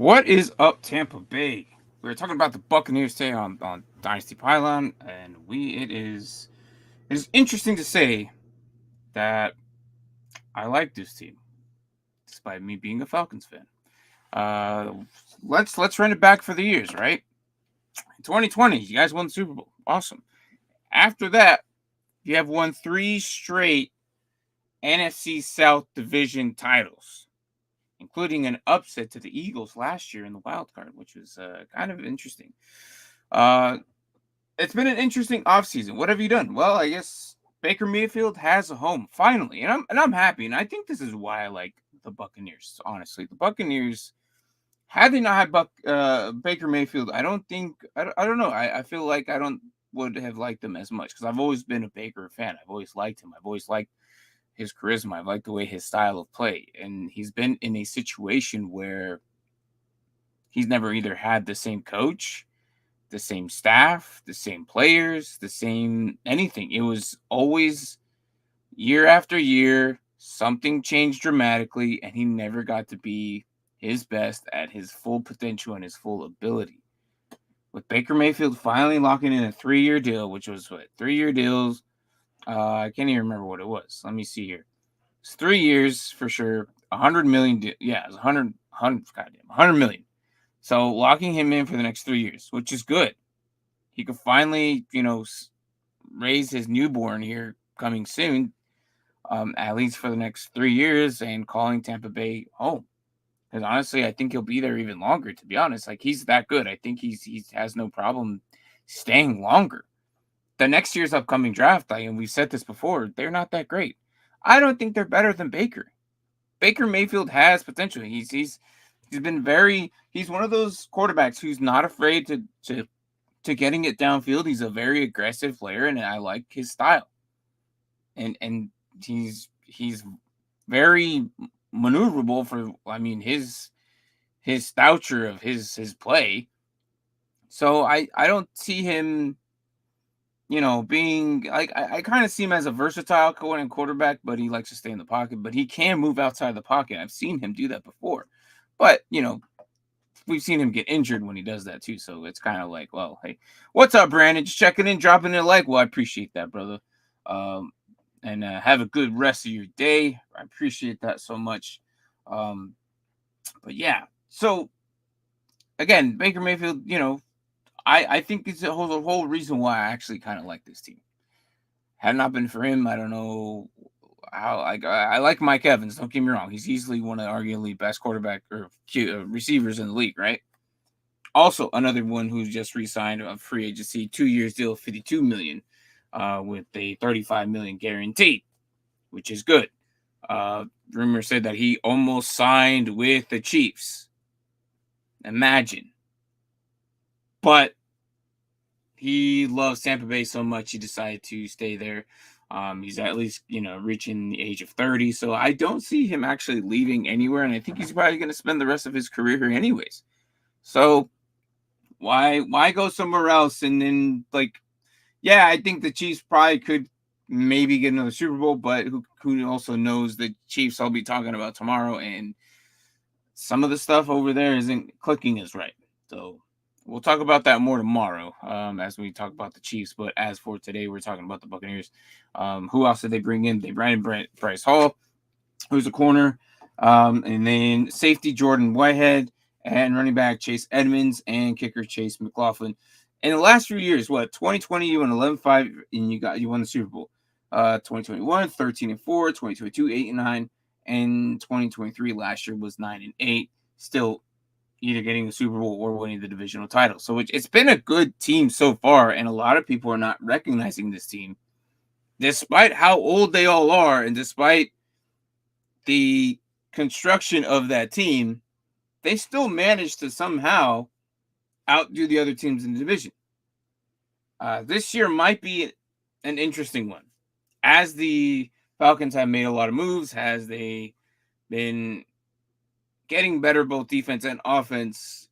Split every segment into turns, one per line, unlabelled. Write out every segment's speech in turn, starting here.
What is up, Tampa Bay? We were talking about the Buccaneers today on Dynasty Pylon, and it is interesting to say that I like this team, despite me being a Falcons fan. Uh, let's run it back for the years, right? In 2020, you guys won the Super Bowl, awesome. After that, you have won 3 straight NFC South Division titles, including an upset to the Eagles last year in the wild card, which was kind of interesting. Uh, it's been an interesting offseason. What have you done? Well, I guess Baker Mayfield has a home finally, and I'm happy. And I think this is why I like the Buccaneers. Honestly, the Buccaneers, had they not had Baker Mayfield, I don't know. I feel like I don't would have liked them as much because I've always been a Baker fan. I've always liked him. I've always liked his charisma. I like the way his style of play, and he's been in a situation where he's never either had the same coach, the same staff, the same players, the same anything. It was always year after year, something changed dramatically, and he never got to be his best at his full potential and his full ability. With Baker Mayfield finally locking in a 3-year deal, which was what 3-year deals. I can't even remember what it was. Let me see here. It's 3 years for sure. 100 million. Yeah, it's 100. Goddamn, 100 million. So locking him in for the next 3 years, which is good. He could finally, raise his newborn here coming soon, at least for the next 3 years, and calling Tampa Bay home. Because honestly, I think he'll be there even longer. To be honest, like he's that good. I think he has no problem staying longer. The next year's upcoming draft, and we've said this before, they're not that great. I don't think they're better than Baker. Baker Mayfield has potential. He's been he's one of those quarterbacks who's not afraid to getting it downfield. He's a very aggressive player, and I like his style. And he's very maneuverable for his stature of his play. So I don't see him being like I kind of see him as a versatile quarterback, but he likes to stay in the pocket. But he can move outside the pocket. I've seen him do that before. But we've seen him get injured when he does that too. So it's kind of like, well, hey, what's up, Brandon? Just checking in, dropping in a like. Well, I appreciate that, brother. And have a good rest of your day. I appreciate that so much. But yeah, so again, Baker Mayfield, I think it's the whole reason why I actually kind of like this team. Had it not been for him, I don't know how. I like Mike Evans. Don't get me wrong; he's easily one of the arguably best quarterback or receivers in the league, right? Also, another one who's just re-signed a free agency, 2 years deal, $52 million, with a $35 million guaranteed, which is good. Rumor said that he almost signed with the Chiefs. Imagine. But he loves Tampa Bay so much he decided to stay there. He's at least, reaching the age of 30. So I don't see him actually leaving anywhere. And I think he's probably going to spend the rest of his career here anyways. So why go somewhere else? And then, I think the Chiefs probably could maybe get another Super Bowl, but who also knows the Chiefs I'll be talking about tomorrow. And some of the stuff over there isn't clicking as right. So we'll talk about that more tomorrow as we talk about the Chiefs. But as for today, we're talking about the Buccaneers. Who else did they bring in? They brought in Bryce Hall, who's a corner, and then safety Jordan Whitehead, and running back Chase Edmonds, and kicker Chase McLaughlin. In the last few years, 2020 you won 11-5 and you won the Super Bowl. 2021 13-4, 2022 8-9, and 2023 last year was 9-8. Still either getting the Super Bowl or winning the divisional title. So it's been a good team so far, and a lot of people are not recognizing this team, despite how old they all are, and despite the construction of that team. They still managed to somehow outdo the other teams in the division. This year might be an interesting one, as the Falcons have made a lot of moves, as they been getting better both defense and offense.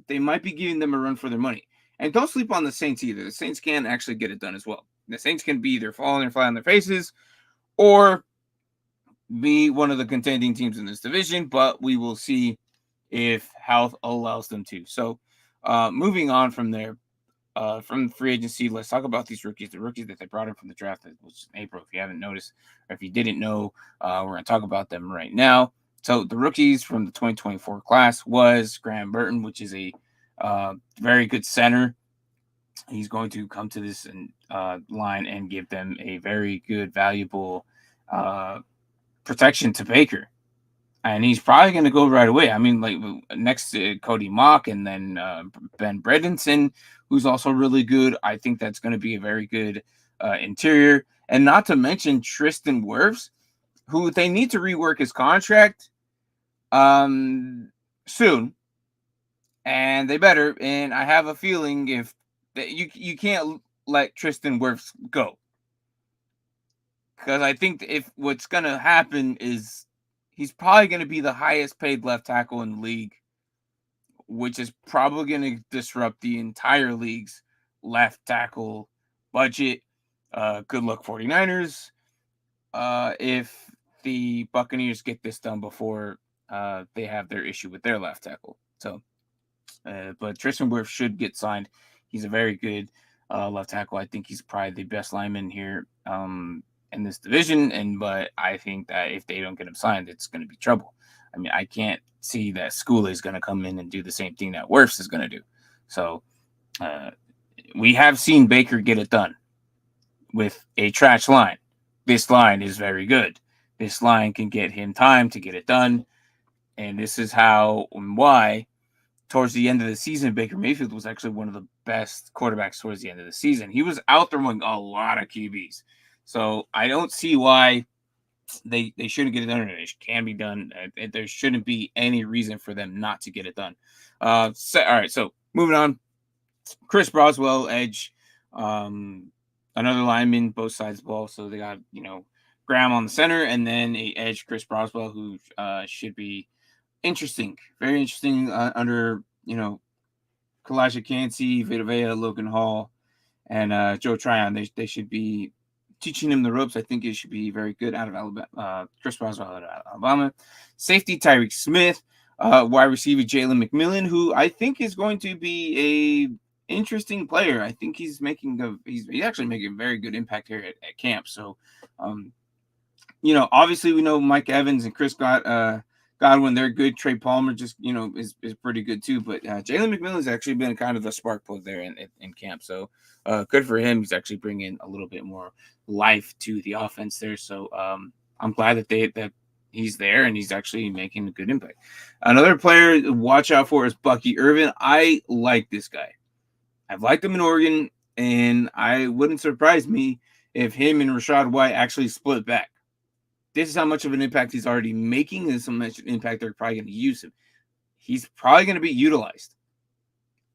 They might be giving them a run for their money. And don't sleep on the Saints either. The Saints can actually get it done as well. The Saints can be either falling flat on their faces or be one of the contending teams in this division, but we will see if health allows them to. So, moving on from there, from free agency, let's talk about these rookies. The rookies that they brought in from the draft, that was in April. If you haven't noticed, or if you didn't know, we're going to talk about them right now. So the rookies from the 2024 class was Graham Burton, which is a very good center. He's going to come to this line and give them a very good, valuable protection to Baker. And he's probably going to go right away. I mean, like next to Cody Mock and then Ben Bredenson, who's also really good. I think that's going to be a very good interior. And not to mention Tristan Wirfs, who they need to rework his contract soon. And they better. And I have a feeling if you can't let Tristan Wirfs go. Because I think if what's going to happen is he's probably going to be the highest paid left tackle in the league, which is probably going to disrupt the entire league's left tackle budget. Good luck, 49ers. If the Buccaneers get this done before they have their issue with their left tackle. So, but Tristan Wirfs should get signed. He's a very good left tackle. I think he's probably the best lineman here in this division. But I think that if they don't get him signed, it's going to be trouble. I mean, I can't see that School is going to come in and do the same thing that Wirfs is going to do. So we have seen Baker get it done with a trash line. This line is very good. This line can get him time to get it done. And this is how and why towards the end of the season, Baker Mayfield was actually one of the best quarterbacks towards the end of the season. He was outthrowing a lot of QBs. So I don't see why they shouldn't get it done. It can be done. There shouldn't be any reason for them not to get it done. All right, so moving on. Chris Broswell, edge. Another lineman, both sides of the ball. So they got, Graham on the center and then a edge, Chris Broswell, who should be interesting. Very interesting under, Kalijah Cansey, Vita Vea, Logan Hall, and Joe Tryon. They should be teaching him the ropes. I think it should be very good out of Alabama. Chris Broswell out of Alabama. Safety, Tyreek Smith. Wide receiver, Jalen McMillan, who I think is going to be a interesting player. I think he's actually making a very good impact here at camp. So, obviously we know Mike Evans and Chris Godwin, they're good. Trey Palmer just, is pretty good too. But Jalen McMillan's actually been kind of the spark plug there in camp. So good for him. He's actually bringing a little bit more life to the offense there. So I'm glad that he's there and he's actually making a good impact. Another player to watch out for is Bucky Irvin. I like this guy. I've liked him in Oregon, and I wouldn't surprise me if him and Rachaad White actually split back. This is how much of an impact he's already making, and so much impact they're probably going to use him. He's probably going to be utilized.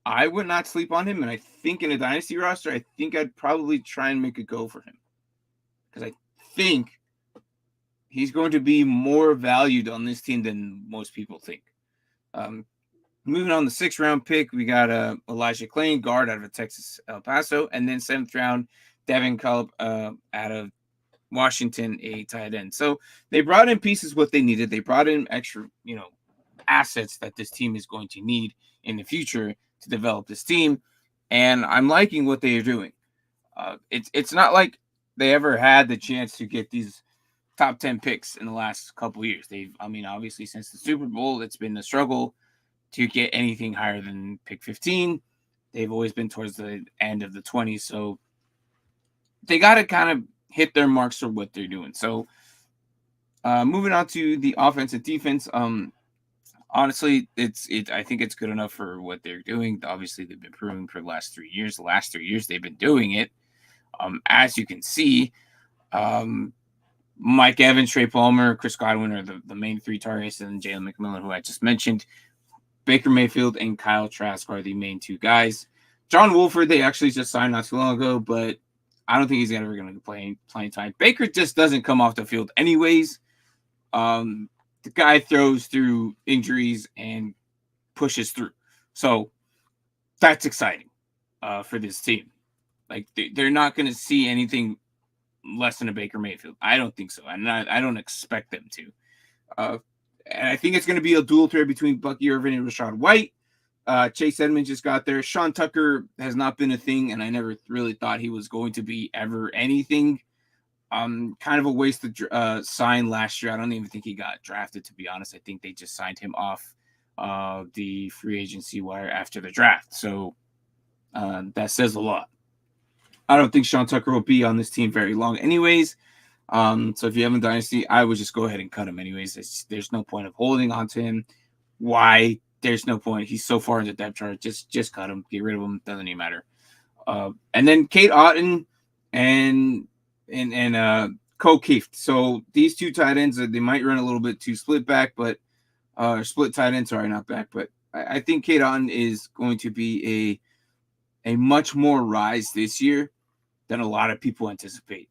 I would not sleep on him, and I think in a dynasty roster, I think I'd probably try and make a go for him. Because I think he's going to be more valued on this team than most people think. Moving on the 6th round pick, we got Elijah Klein, guard out of Texas El Paso, and then 7th round, Devin Culp out of Washington, a tight end. So they brought in pieces what they needed. They brought in extra, assets that this team is going to need in the future to develop this team, and I'm liking what they are doing. It's not like they ever had the chance to get these top 10 picks in the last couple of years. Obviously since the Super Bowl, it's been a struggle to get anything higher than pick 15. They've always been towards the end of the 20s. So they got to kind of hit their marks for what they're doing. So moving on to the offense and defense. Honestly, I think it's good enough for what they're doing. Obviously, they've been proving for the last 3 years. The last 3 years, they've been doing it. As you can see, Mike Evans, Trey Palmer, Chris Godwin are the main 3 targets, and Jalen McMillan, who I just mentioned. Baker Mayfield and Kyle Trask are the main 2 guys. John Wolford, they actually just signed not too long ago, but I don't think he's ever going to play playing time. Baker just doesn't come off the field anyways. The guy throws through injuries and pushes through. So that's exciting for this team. Like they're not going to see anything less than a Baker Mayfield. I don't think so. And I don't expect them to. And I think it's going to be a dual threat between Bucky Irvin and Rashad White. Chase Edmonds just got there. Sean Tucker has not been a thing, and I never really thought he was going to be ever anything. Kind of a waste to sign last year. I don't even think he got drafted, to be honest. I think they just signed him off the free agency wire after the draft. So that says a lot. I don't think Sean Tucker will be on this team very long anyways. So if you have a Dynasty, I would just go ahead and cut him anyways. There's no point of holding on to him. Why? There's no point. He's so far in the depth chart. Just cut him. Get rid of him. Doesn't even matter. And then Kate Otten and Cole Keefe. So these two tight ends, they might run a little bit too split back, but split tight end. Sorry, not back. But I think Kate Otten is going to be a much more rise this year than a lot of people anticipate.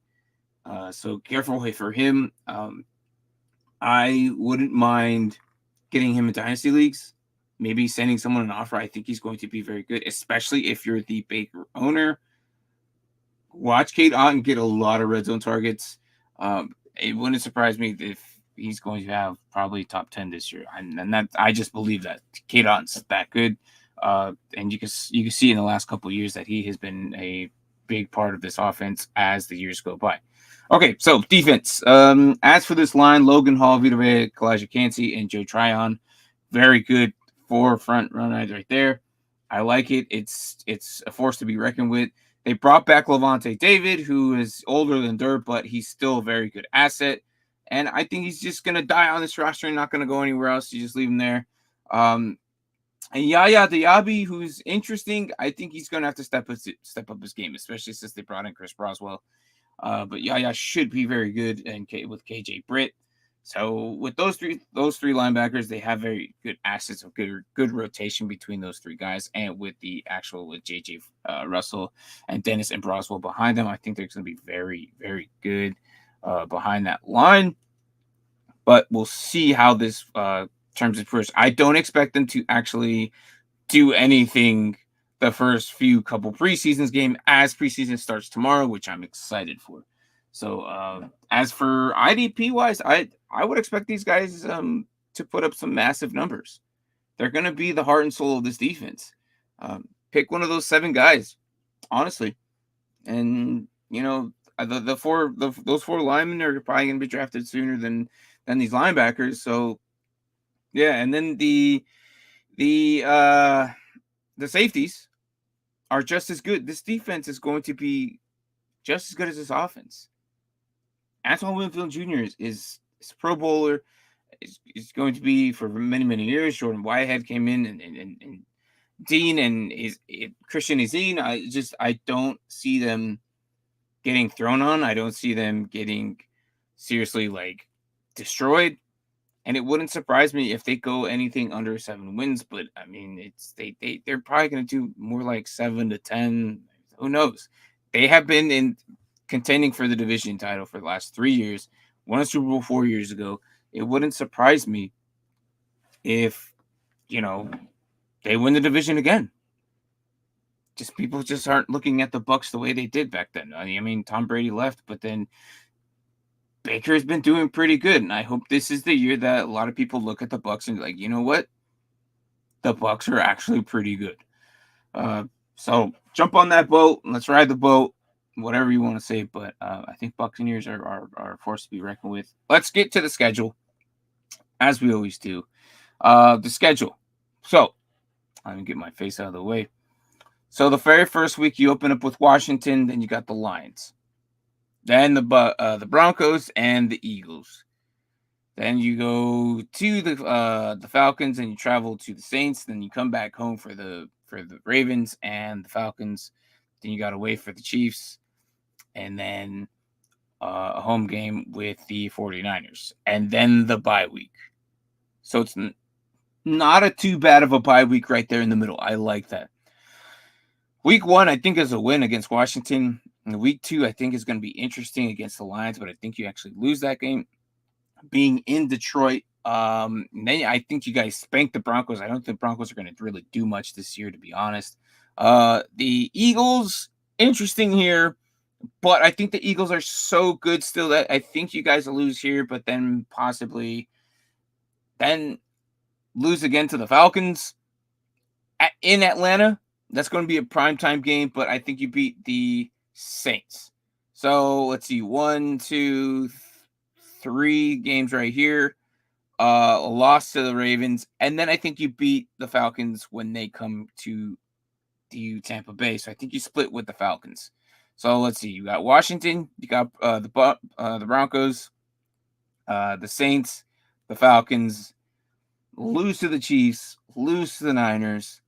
So careful for him. I wouldn't mind getting him in dynasty leagues. Maybe sending someone an offer. I think he's going to be very good, especially if you're the Baker owner. Watch Kate Otten get a lot of red zone targets. It wouldn't surprise me if he's going to have probably top 10 this year. And that I just believe that Kate Otten's that good. And you can see in the last couple of years that he has been a big part of this offense as the years go by. Okay, so defense. As for this line, Logan Hall, Vita Vea, Kalijah Cansey, and Joe Tryon, very good 4 front runners right there. I like it. It's a force to be reckoned with. They brought back Levante David, who is older than dirt, but he's still a very good asset. And I think he's just going to die on this roster and not going to go anywhere else. You just leave him there. And Yaya Diaby, who's interesting, I think he's going to have to step up his game, especially since they brought in Chris Broswell. But Yaya should be very good, and with KJ Britt. So with those three linebackers, they have very good assets of good rotation between those 3 guys, and with JJ Russell and Dennis and Broswell behind them, I think they're going to be very, very good behind that line. But we'll see how this terms of first. I don't expect them to actually do anything the first few couple preseasons game as preseason starts tomorrow, which I'm excited for. So as for IDP wise, I would expect these guys to put up some massive numbers. They're going to be the heart and soul of this defense. Pick one of those 7 guys, honestly, and those 4 linemen are probably going to be drafted sooner than these linebackers. So yeah, and then the safeties are just as good. This defense is going to be just as good as this offense. Antoine Winfield Jr. is a Pro Bowler. Is going to be for many, many years. Jordan Whitehead came in, and Dean and Christian Ezine. I don't see them getting thrown on. I don't see them getting seriously destroyed. And it wouldn't surprise me if they go anything under 7 wins. But I mean, they're probably going to do more like 7 to 10. Who knows? They have been contending for the division title for the last 3 years. Won a Super Bowl 4 years ago. It wouldn't surprise me if they win the division again. Just people just aren't looking at the Bucs the way they did back then. I mean, Tom Brady left, but then Baker has been doing pretty good, and I hope this is the year that a lot of people look at the Bucs and be like, you know what? The Bucs are actually pretty good. So jump on that boat. And let's ride the boat. Whatever you want to say, but I think Buccaneers are a force to be reckoned with. Let's get to the schedule, as we always do. The schedule. So let me get my face out of the way. So the very first week you open up with Washington, then you got the Lions, then the Broncos and the Eagles. Then you go to the Falcons, and you travel to the Saints. Then you come back home for the Ravens and the Falcons. Then you got to wait for the Chiefs. And then a home game with the 49ers. And then the bye week. So it's not a too bad of a bye week right there in the middle. I like that. Week 1, I think, is a win against Washington. And week 2, I think, is going to be interesting against the Lions. But I think you actually lose that game. Being in Detroit, then I think you guys spank the Broncos. I don't think Broncos are going to really do much this year, to be honest. The Eagles, interesting here. But I think the Eagles are so good still that I think you guys will lose here, but then possibly then lose again to the Falcons in Atlanta. That's going to be a primetime game, but I think you beat the Saints. So let's see, 1, 2, 3 games right here. A loss to the Ravens, and then I think you beat the Falcons when they come to Tampa Bay. So I think you split with the Falcons. So let's see, you got Washington, you got the Broncos, the Saints, the Falcons, lose to the Chiefs, lose to the Niners,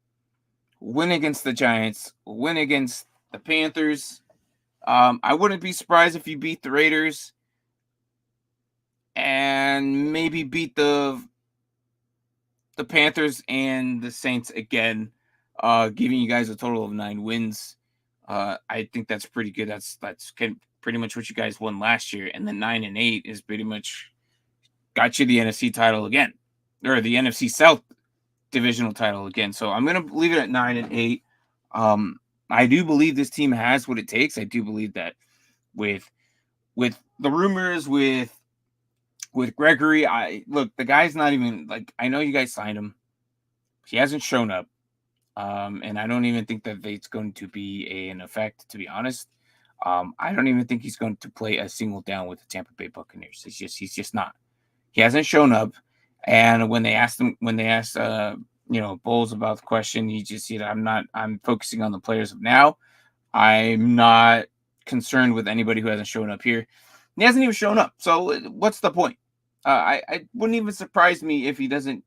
win against the Giants, win against the Panthers. I wouldn't be surprised if you beat the Raiders and maybe beat the Panthers and the Saints again, giving you guys a total of 9 wins. I think that's pretty good. That's pretty much what you guys won last year, and then 9-8 is pretty much got you the NFC title again, or the NFC South divisional title again. So I'm gonna leave it at 9-8. I do believe this team has what it takes. I do believe that with the rumors with Gregory, the guy's not even like, I know you guys signed him. He hasn't shown up. And I don't even think that it's going to be an effect, to be honest. I don't even think he's going to play a single down with the Tampa Bay Buccaneers. He's just not. He hasn't shown up. And when they asked Bowles about the question, he just said, I'm focusing on the players of now. I'm not concerned with anybody who hasn't shown up here. He hasn't even shown up. So what's the point? I wouldn't even surprise me if he doesn't,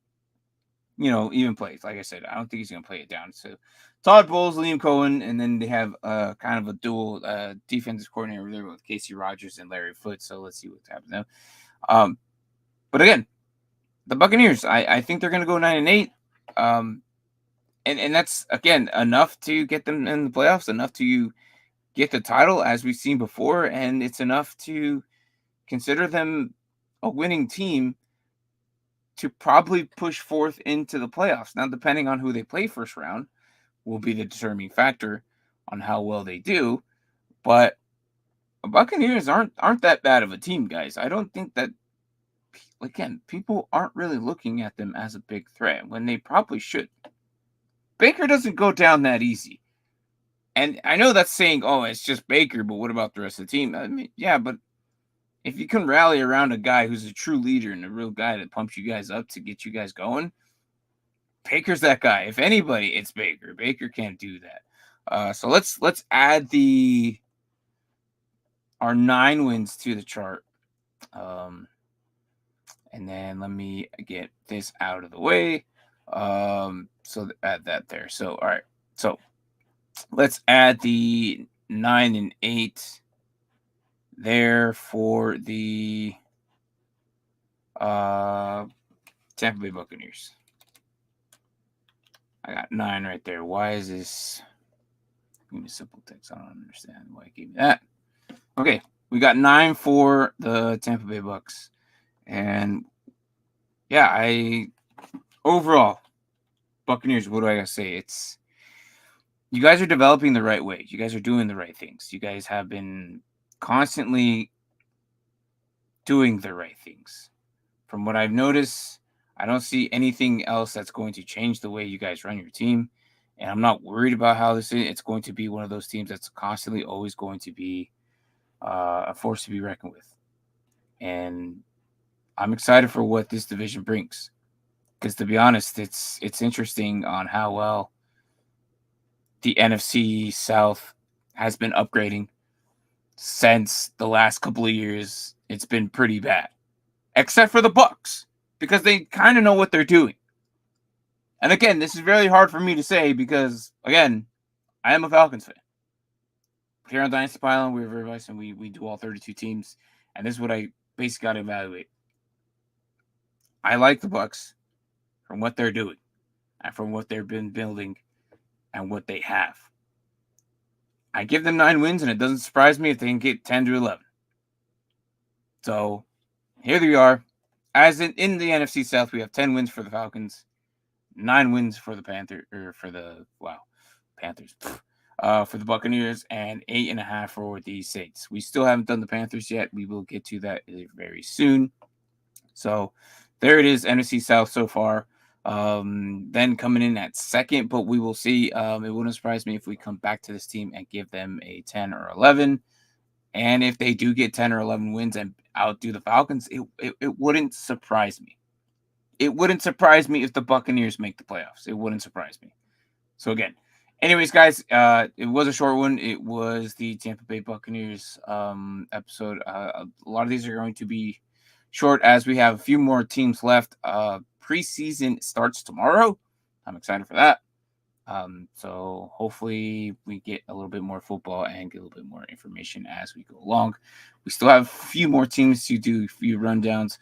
even play. Like I said, I don't think he's going to play it down. So Todd Bowles, Liam Cohen, and then they have kind of a dual defensive coordinator over there with Casey Rogers and Larry Foote. So let's see what happens now. But again, the Buccaneers, I think they're going to go 9-8. And that's, again, enough to get them in the playoffs, enough to get the title, as we've seen before, and it's enough to consider them a winning team to probably push forth into the playoffs. Now, depending on who they play first round will be the determining factor on how well they do, but the Buccaneers aren't that bad of a team, guys. I don't think that, again, people aren't really looking at them as a big threat when they probably should. Baker doesn't go down that easy. And I know that's saying, oh, it's just Baker, but what about the rest of the team? I mean, yeah, but if you can rally around a guy who's a true leader and a real guy that pumps you guys up to get you guys going, Baker's that guy. If anybody, it's Baker. Baker can't do that. So let's add our 9 wins to the chart. And then let me get this out of the way. So add that there. So, all right. So let's add the 9-8 there for the Tampa Bay Buccaneers. I got 9 right there. Why is this? Give me simple text. I don't understand why it gave me that. Okay, we got 9 for the Tampa Bay Bucs. And yeah, overall, Buccaneers, what do I gotta say? You guys are developing the right way. You guys are doing the right things. You guys have been constantly doing the right things. From what I've noticed, I don't see anything else that's going to change the way you guys run your team. And I'm not worried about how this is. It's going to be one of those teams that's constantly always going to be a force to be reckoned with. And I'm excited for what this division brings. Because to be honest, it's interesting on how well the NFC South has been upgrading since the last couple of years. It's been pretty bad, except for the Bucs, because they kind of know what they're doing. And again, this is very hard for me to say because, again, I am a Falcons fan. Here on Dynasty Pylon, we're very nice, and we do all 32 teams, and this is what I basically got to evaluate. I like the Bucs from what they're doing and from what they've been building and what they have. I give them 9 wins, and it doesn't surprise me if they can get 10 to 11. So here we are. As in the NFC South, we have 10 wins for the Falcons, 9 wins for the Panthers, for the Buccaneers, and 8.5 for the Saints. We still haven't done the Panthers yet. We will get to that very soon. So there it is, NFC South so far. Then coming in at second, but we will see. It wouldn't surprise me if we come back to this team and give them a 10 or 11. And if they do get 10 or 11 wins and outdo the Falcons, it wouldn't surprise me. It wouldn't surprise me if the Buccaneers make the playoffs. It wouldn't surprise me. So again, anyways, guys, it was a short one. It was the Tampa Bay Buccaneers episode. A lot of these are going to be short as we have a few more teams left. Preseason starts tomorrow. I'm excited for that. So hopefully we get a little bit more football and get a little bit more information as we go along. We still have a few more teams to do, a few rundowns,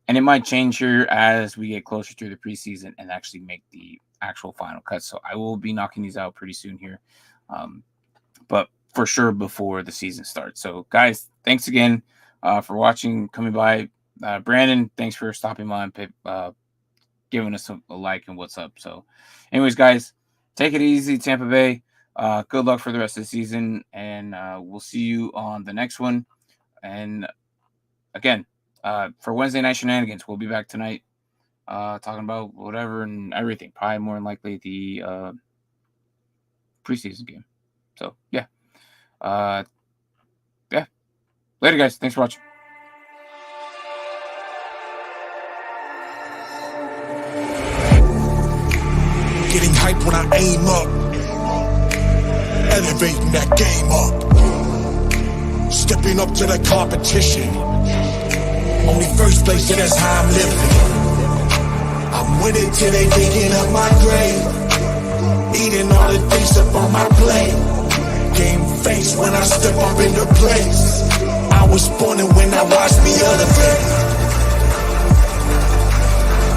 and it might change here as we get closer to the preseason and actually make the actual final cut. So I will be knocking these out pretty soon here, but for sure before the season starts. So guys, thanks again for watching, coming by. Brandon, thanks for stopping by and giving us a like and what's up. So anyways, guys, take it easy, Tampa Bay. Good luck for the rest of the season, and we'll see you on the next one. And again, for Wednesday Night Shenanigans, we'll be back tonight talking about whatever and everything. Probably more than likely the preseason game. So, yeah. Later, guys. Thanks for watching.
Getting hyped when I aim up, elevating that game up, stepping up to the competition, only first place, and that's how I'm living. I'm winning till they digging up my grave, eating all the things up on my plate, game face when I step up into place. I was born and when I watched me other